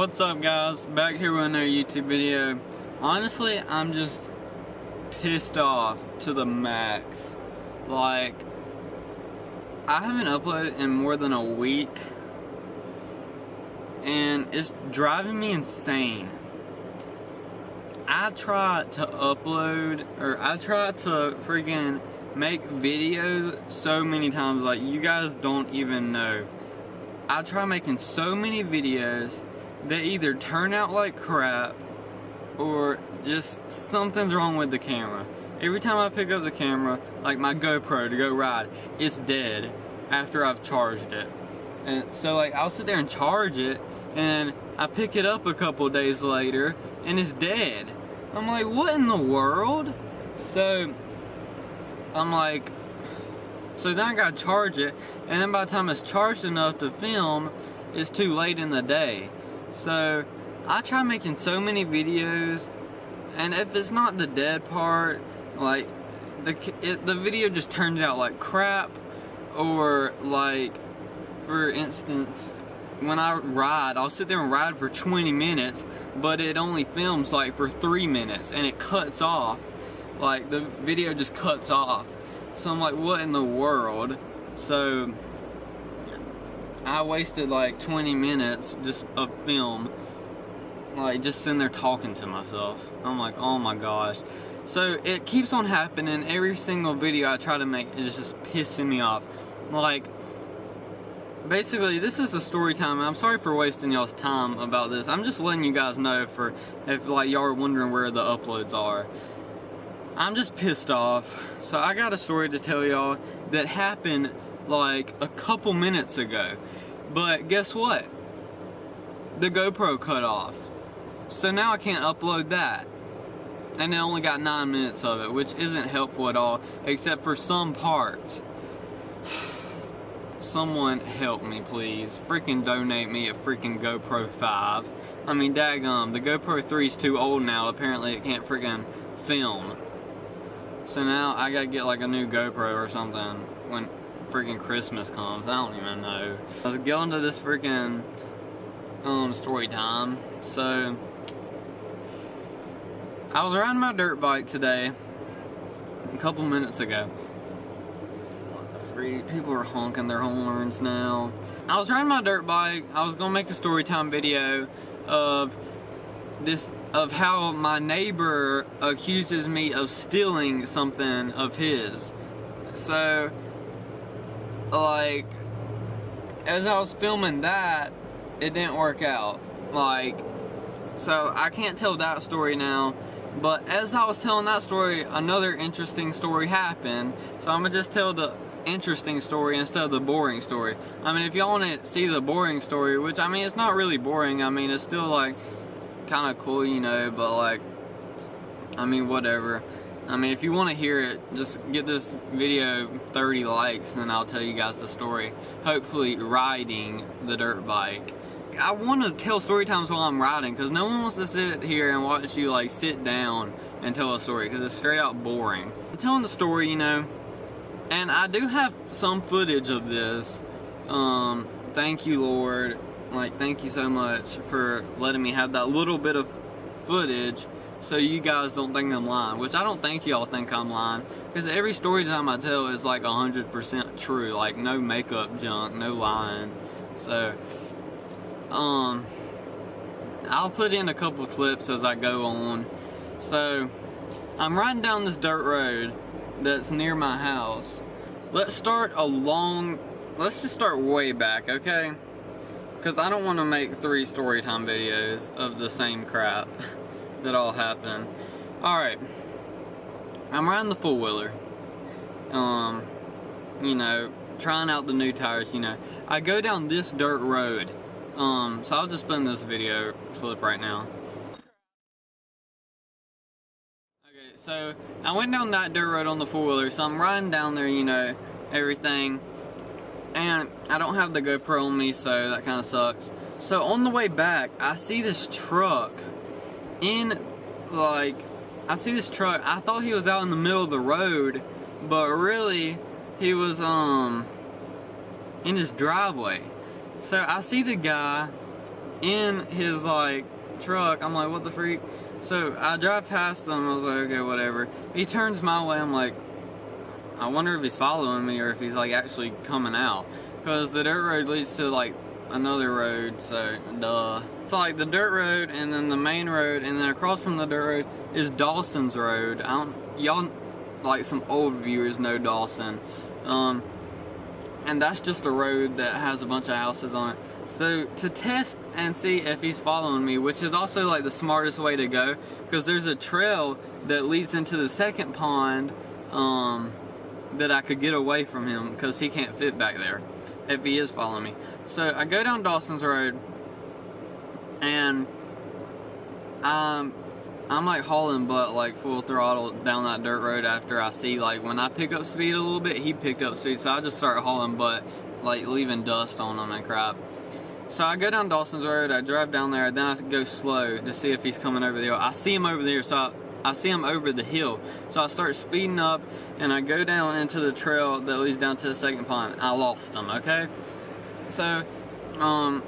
What's up guys, back here with another YouTube video. Honestly, I'm just pissed off to the max. Like, I haven't uploaded in more than a week and it's driving me insane. I try to upload, or I try to freaking make videos so many times, like you guys don't even know. I try making so many videos that either turn out like crap or just something's wrong with the camera. Every time I pick up the camera, like my GoPro to go ride, it's dead after I've charged it. And so like I'll sit there and charge it and I pick it up a couple days later and it's dead. I'm like, what in the world? So I'm like, so then I gotta charge it, and then by the time it's charged enough to film, it's too late in the day. So I try making so many videos, and if it's not the dead part, like the video just turns out like crap. Or like, for instance, when I ride, I'll sit there and ride for 20 minutes, but it only films like for 3 minutes and it cuts off. Like the video just cuts off. So I'm like, what in the world? So I wasted like 20 minutes just of film, like just sitting there talking to myself. I'm like, oh my gosh. So it keeps on happening. Every single video I try to make is just pissing me off. Like, basically, this is a story time. I'm sorry for wasting y'all's time about this. I'm just letting you guys know if like y'all are wondering where the uploads are. I'm just pissed off. So I got a story to tell y'all that happened like a couple minutes ago. But guess what? The GoPro cut off. So now I can't upload that. And I only got 9 minutes of it, which isn't helpful at all, except for some parts. Someone help me, please. Freaking donate me a freaking GoPro 5. I mean, daggum, the GoPro 3 is too old now. Apparently it can't freaking film. So now I gotta get like a new GoPro or something when freaking Christmas comes. I don't even know. Let's get into this freaking story time. So I was riding my dirt bike today a couple minutes ago. People are honking their horns now. I was riding my dirt bike. I was gonna make a story time video of how my neighbor accuses me of stealing something of his. So like, as I was filming that, it didn't work out. Like, so I can't tell that story now. But as I was telling that story, another interesting story happened. So I'm gonna just tell the interesting story instead of the boring story. I mean, if y'all want to see the boring story, which I mean, it's not really boring. I mean, it's still like kind of cool, you know, but like, I mean, whatever. I mean, if you want to hear it, just get this video 30 likes and I'll tell you guys the story. Hopefully riding the dirt bike. I want to tell story times while I'm riding, because no one wants to sit here and watch you like sit down and tell a story, because it's straight out boring. I'm telling the story, you know, and I do have some footage of this. Thank you, Lord. Like, thank you so much for letting me have that little bit of footage so you guys don't think I'm lying, which I don't think y'all think I'm lying, because every story time I tell is like 100% true, like no makeup junk, no lying. So I'll put in a couple clips as I go on. So I'm riding down this dirt road that's near my house. Let's just start way back, okay? Because I don't want to make 3 story time videos of the same crap that all happened. Alright, I'm riding the 4-wheeler. You know, trying out the new tires, you know. I go down this dirt road. So I'll just put in this video clip right now. Okay, so I went down that dirt road on the 4-wheeler, so I'm riding down there, you know, everything. And I don't have the GoPro on me, so that kind of sucks. So on the way back, I see this truck I see this truck. I thought he was out in the middle of the road, but really, he was, in his driveway. So I see the guy in his like truck. I'm like, what the freak? So I drive past him. I was like, okay, whatever. He turns my way. I'm like, I wonder if he's following me or if he's like actually coming out, because the dirt road leads to like another road, so duh. It's like the dirt road and then the main road, and then across from the dirt road is Dawson's Road. Y'all like some old viewers know Dawson, and that's just a road that has a bunch of houses on it. So to test and see if he's following me, which is also like the smartest way to go, because there's a trail that leads into the second pond that I could get away from him, because he can't fit back there if he is following me. So I go down Dawson's Road, and I'm like hauling butt, like full throttle down that dirt road. After I see, like, when I pick up speed a little bit, he picked up speed, so I just start hauling butt, like leaving dust on him and crap. So I go down Dawson's Road, I drive down there, then I go slow to see if he's coming over the hill. I see him over there, so I see him over the hill. So I start speeding up, and I go down into the trail that leads down to the second pond. I lost him, okay? So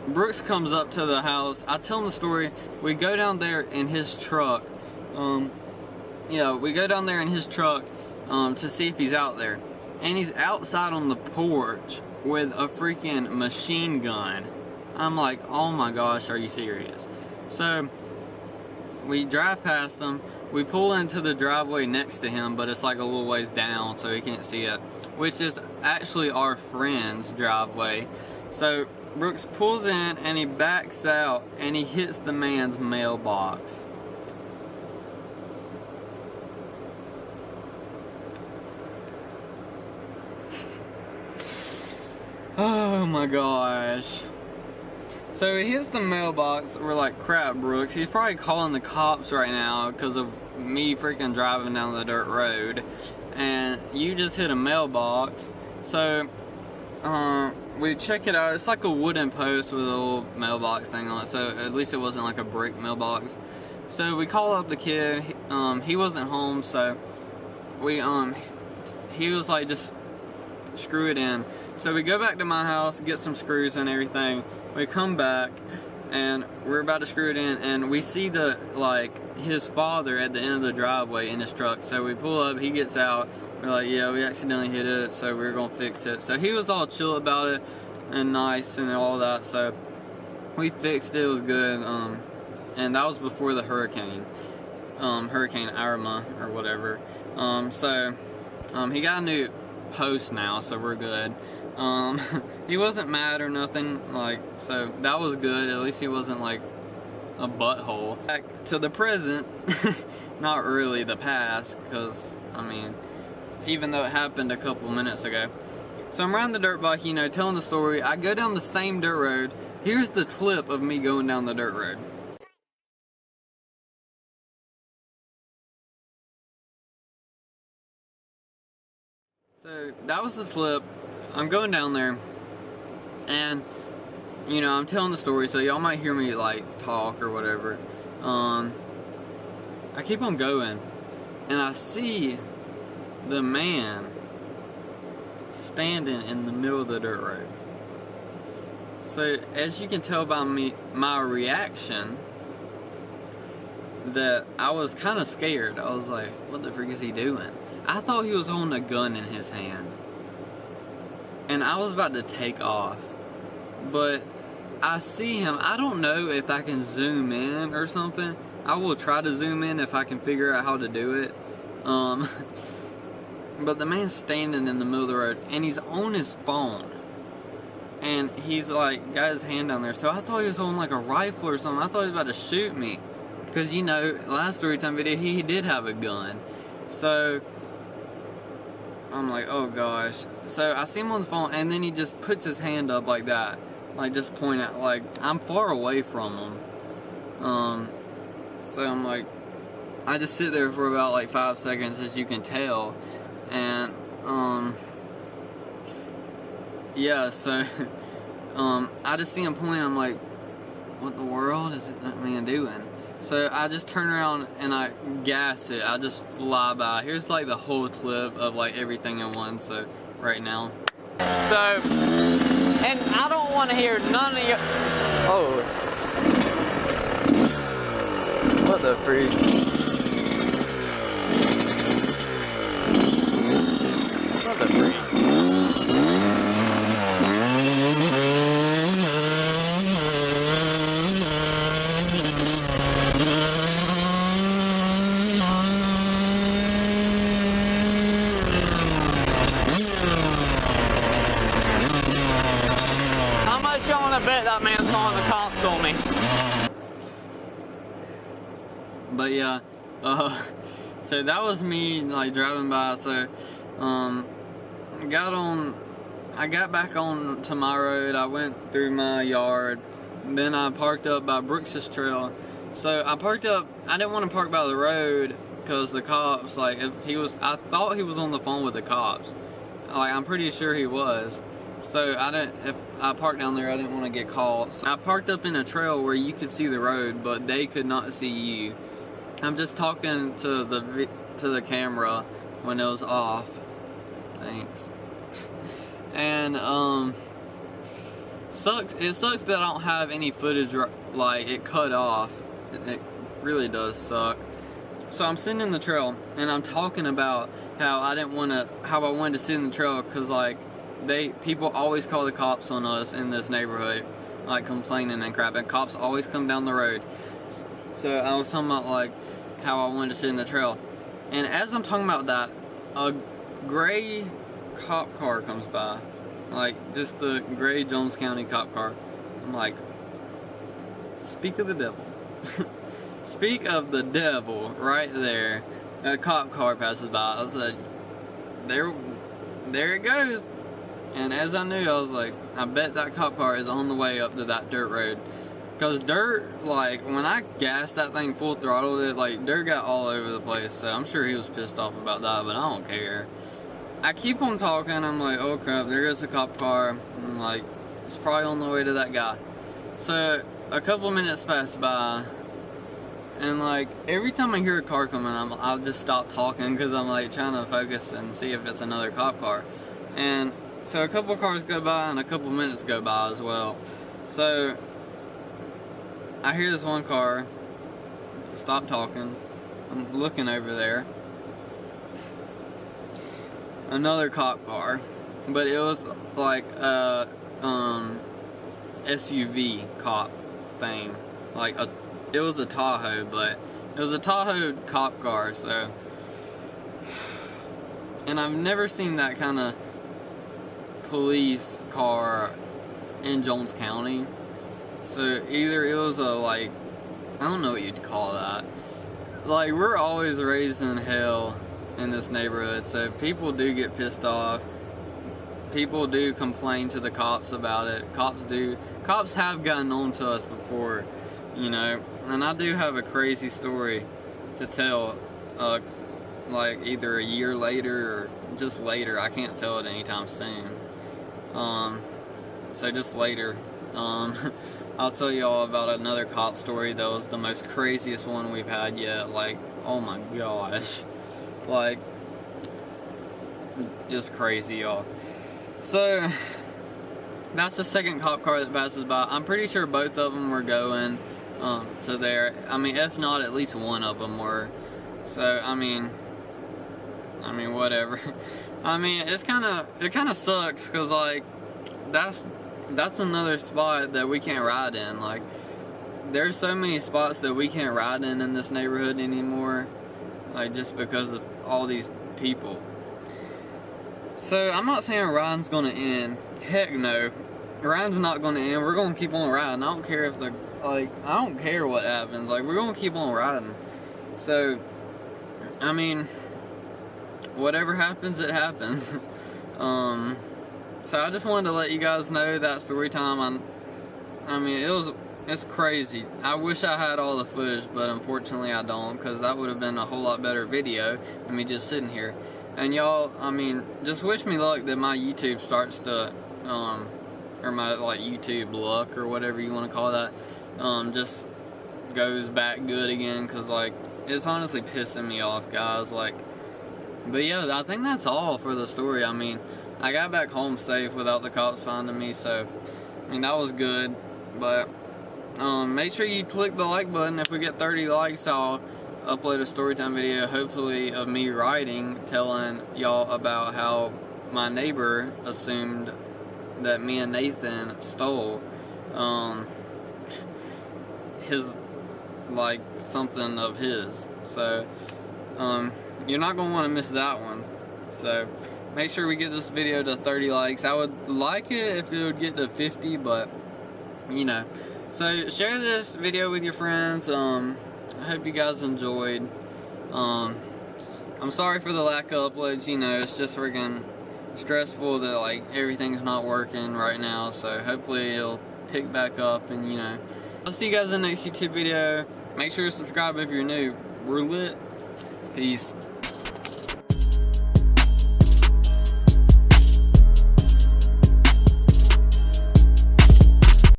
Brooks comes up to the house. I tell him the story. We go down there in his truck. We go down there in his truck to see if he's out there. And he's outside on the porch with a freaking machine gun. I'm like, oh my gosh, are you serious? So we drive past him. We pull into the driveway next to him, but it's like a little ways down, so he can't see it, which is actually our friend's driveway. So Brooks pulls in and he backs out and he hits the man's mailbox. Oh my gosh. So he hits the mailbox. We're like, crap, Brooks. He's probably calling the cops right now because of me freaking driving down the dirt road. And you just hit a mailbox. So we check it out. It's like a wooden post with a little mailbox thing on it. So at least it wasn't like a brick mailbox. So we call up the kid. He wasn't home, so we he was like, just screw it in. So we go back to my house, get some screws and everything. We come back and we're about to screw it in, and we see his father at the end of the driveway in his truck. So we pull up, he gets out. We're like, yeah, we accidentally hit it, so we're gonna fix it. So he was all chill about it and nice and all that. So we fixed it. It was good. And that was before the hurricane, Hurricane Irma or whatever. He got a new post now, so we're good. He wasn't mad or nothing, so that was good. At least he wasn't like a butthole. Back to the present, not really the past, because I mean, even though it happened a couple minutes ago. So I'm riding the dirt bike, telling the story. I go down the same dirt road. Here's the clip of me going down the dirt road. So that was the clip. I'm going down there, and I'm telling the story, so y'all might hear me talk or whatever. I keep on going, and I see the man standing in the middle of the dirt road. So as you can tell by my reaction, that I was kind of scared. I was like, what the freak is he doing? I thought he was holding a gun in his hand, and I was about to take off, but I see him. I don't know if I can zoom in or something. I will try to zoom in if I can figure out how to do it. But the man's standing in the middle of the road, and he's on his phone, and he's got his hand down there. So I thought he was holding a rifle or something. I thought he was about to shoot me, because last story time video he did have a gun. So I'm like, oh gosh. So I see him on the phone, and then he just puts his hand up like that, just point out, I'm far away from him. So I'm like, I just sit there for about 5 seconds, as you can tell, and yeah. So I just see him pointing. I'm like, what the world is that man doing? So I just turn around and I gas it. I just fly by. Here's the whole clip of everything in one. So right now. So, and I don't want to hear none of your. Oh. the freak? What the freak? How much y'all wanna bet that man's calling the cops on me? But yeah, so that was me like driving by. So I got back on to my road. I went through my yard, then I parked up by Brooks's Trail. So I parked up. I didn't want to park by the road because the cops, like, I thought he was on the phone with the cops. Like, I'm pretty sure he was. So if I parked down there, I didn't want to get caught. So I parked up in a trail where you could see the road, but they could not see you. I'm just talking to the camera when it was off. Thanks. And it sucks that I don't have any footage, like it cut off. It really does suck. So I'm sitting in the trail and I'm talking about how I wanted to sit in the trail because like people always call the cops on us in this neighborhood, like complaining and crap, and cops always come down the road. So I was talking about like how I wanted to sit in the trail, and as I'm talking about that, a gray cop car comes by, like just the gray Jones County cop car. I'm like, speak of the devil. Speak of the devil, right there. A cop car passes by. I said, there it goes. And as I knew, I was like, I bet that cop car is on the way up to that dirt road. Because dirt, like, when I gassed that thing full throttled it, like, dirt got all over the place. So I'm sure he was pissed off about that, but I don't care. I keep on talking. I'm like, oh crap, there goes a cop car. I'm like, it's probably on the way to that guy. So a couple minutes pass by. And like every time I hear a car coming, I'll just stop talking because I'm like trying to focus and see if it's another cop car. And so a couple cars go by and a couple minutes go by as well. So I hear this one car. I stop talking. I'm looking over there. Another cop car, but it was like a SUV cop thing, like it was a Tahoe, but it was a Tahoe cop car. So, and I've never seen that kind of police car in Jones County. So either it was a, like, I don't know what you'd call that. Like, we're always raised in hell in this neighborhood, so people do get pissed off. People do complain to the cops about it. Cops have gotten on to us before, you know. And I do have a crazy story to tell, like either a year later or just later. I can't tell it anytime soon. So just later. I'll tell you all about another cop story that was the most craziest one we've had yet. Like, oh my gosh. Like, just crazy, y'all. So, that's the second cop car that passes by. I'm pretty sure both of them were going to there. I mean, if not, at least one of them were. So, I mean, whatever. I mean, it kind of sucks because, like, that's another spot that we can't ride in. Like, there's so many spots that we can't ride in this neighborhood anymore, like, just because of all these people. So I'm not saying riding's gonna end. Heck no, riding's not gonna end. We're gonna keep on riding. I don't care if I don't care what happens. Like, we're gonna keep on riding. So, I mean, whatever happens, it happens. So I just wanted to let you guys know that story time. I mean, it's crazy. I wish I had all the footage, but unfortunately I don't, because that would have been a whole lot better video than me just sitting here. And y'all, I mean, just wish me luck that my YouTube starts to, or my, like, YouTube luck, or whatever you want to call that, just goes back good again, because, like, it's honestly pissing me off, guys. Like, but yeah, I think that's all for the story. I mean, I got back home safe without the cops finding me, so, I mean, that was good. But make sure you click the like button. If we get 30 likes, I'll upload a storytime video, hopefully of me writing, telling y'all about how my neighbor assumed that me and Nathan stole his, like, something of his. So you're not gonna want to miss that one. So make sure we get this video to 30 likes. I would like it if it would get to 50, but you know. So share this video with your friends. I hope you guys enjoyed. I'm sorry for the lack of uploads. You know, it's just freaking stressful that like everything's not working right now. So hopefully it'll pick back up, and you know. I'll see you guys in the next YouTube video. Make sure to subscribe if you're new. We're lit. Peace.